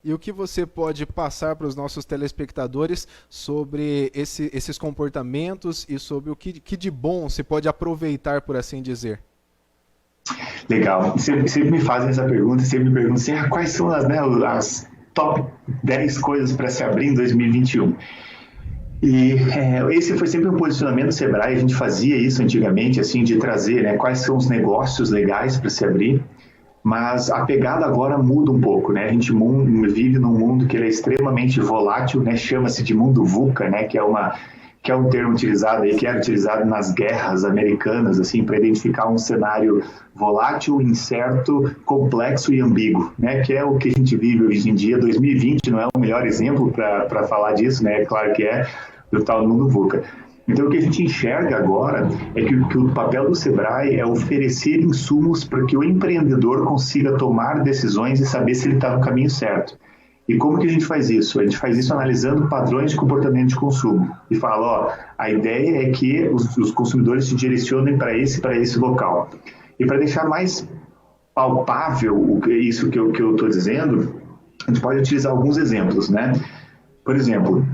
E o que você pode passar para os nossos telespectadores sobre esses comportamentos e sobre o que de bom se pode aproveitar, por assim dizer? Legal. Sempre me fazem essa pergunta, sempre me perguntam assim, quais são as top 10 coisas para se abrir em 2021? Esse foi sempre um posicionamento do Sebrae, a gente fazia isso antigamente, assim, de trazer, né, quais são os negócios legais para se abrir, mas a pegada agora muda um pouco, né? A gente vive num mundo que ele é extremamente volátil, né? Chama-se de mundo VUCA, né? Que é um termo utilizado aí, que era utilizado nas guerras americanas, assim, para identificar um cenário volátil, incerto, complexo e ambíguo, né? Que é o que a gente vive hoje em dia. 2020 não é o melhor exemplo para falar disso, né? Claro que é do tal mundo VUCA. Então, o que a gente enxerga agora é que o papel do Sebrae é oferecer insumos para que o empreendedor consiga tomar decisões e saber se ele está no caminho certo. E como que a gente faz isso? A gente faz isso analisando padrões de comportamento de consumo. E fala, ó, a ideia é que os consumidores se direcionem para esse local. E para deixar mais palpável isso que eu estou dizendo, a gente pode utilizar alguns exemplos, né? Por exemplo,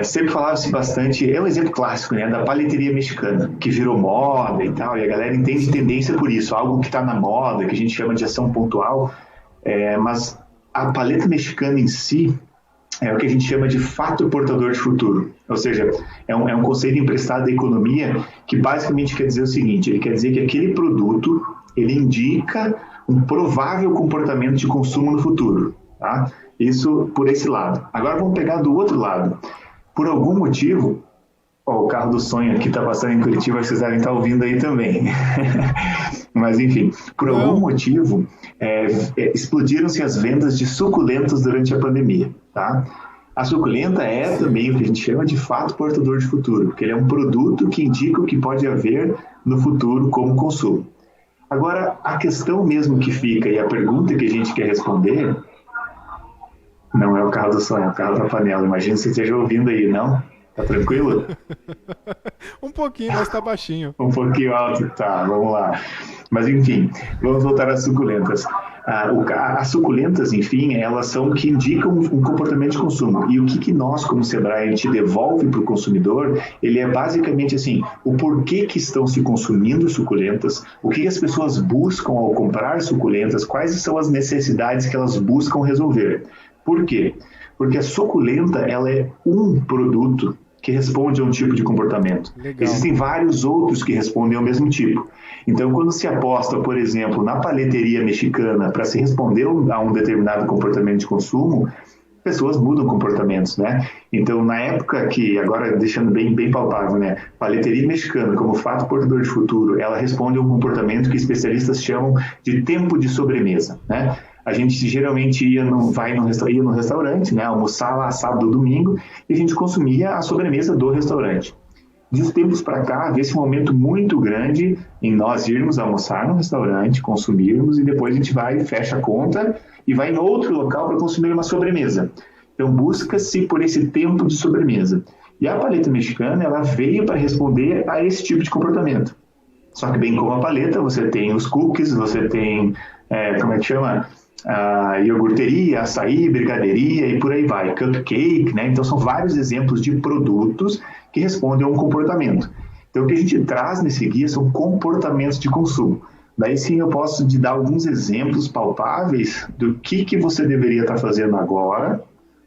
sempre falava-se bastante, é um exemplo clássico, né, da paleteria mexicana, que virou moda e tal, e a galera entende tendência por isso, algo que está na moda, que a gente chama de ação pontual, mas a paleta mexicana em si é o que a gente chama de fato portador de futuro, ou seja, é um conceito emprestado da economia que basicamente quer dizer o seguinte, ele quer dizer que aquele produto, ele indica um provável comportamento de consumo no futuro, tá? Isso por esse lado. Agora vamos pegar do outro lado. Por algum motivo, o carro do sonho aqui está passando em Curitiba, vocês devem estar ouvindo aí também. Mas enfim, por algum motivo, explodiram-se as vendas de suculentas durante a pandemia. Tá? A suculenta é também o que a gente chama de fato portador de futuro, porque ele é um produto que indica o que pode haver no futuro como consumo. Agora, a questão mesmo que fica e a pergunta que a gente quer responder não é o carro do sonho, é o carro da panela. Imagina se você esteja ouvindo aí, não? Tá tranquilo? Um pouquinho, mas tá baixinho. Um pouquinho alto, tá, vamos lá. Mas enfim, vamos voltar às suculentas. As suculentas, enfim, elas são que indicam um comportamento de consumo. E o que nós, como Sebrae, a gente devolve para o consumidor, ele é basicamente assim, o porquê que estão se consumindo suculentas, o que as pessoas buscam ao comprar suculentas, quais são as necessidades que elas buscam resolver. Por quê? Porque a suculenta, ela é um produto que responde a um tipo de comportamento. Legal. Existem vários outros que respondem ao mesmo tipo. Então, quando se aposta, por exemplo, na paleteria mexicana para se responder a um determinado comportamento de consumo, pessoas mudam comportamentos, né? Então, na época que, agora deixando bem palpável, né? Paleteria mexicana, como fato portador de futuro, ela responde a um comportamento que especialistas chamam de tempo de sobremesa, né? A gente geralmente ia no restaurante, né, almoçar lá sábado ou domingo, e a gente consumia a sobremesa do restaurante. De uns tempos para cá, havia esse momento muito grande em nós irmos almoçar no restaurante, consumirmos, e depois a gente vai, fecha a conta e vai em outro local para consumir uma sobremesa. Então, busca-se por esse tempo de sobremesa. E a paleta mexicana, ela veio para responder a esse tipo de comportamento. Só que, bem como a paleta, você tem os cookies, você tem, como é que chama? A iogurteria, açaí, brigadeiria e por aí vai, cupcake, né? Então são vários exemplos de produtos que respondem a um comportamento. Então o que a gente traz nesse guia são comportamentos de consumo. Daí sim eu posso te dar alguns exemplos palpáveis do que você deveria estar fazendo agora,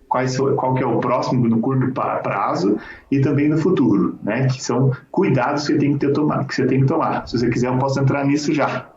qual que é o próximo no curto prazo e também no futuro, né? Que são cuidados que você tem que tomar. Se você quiser eu posso entrar nisso já.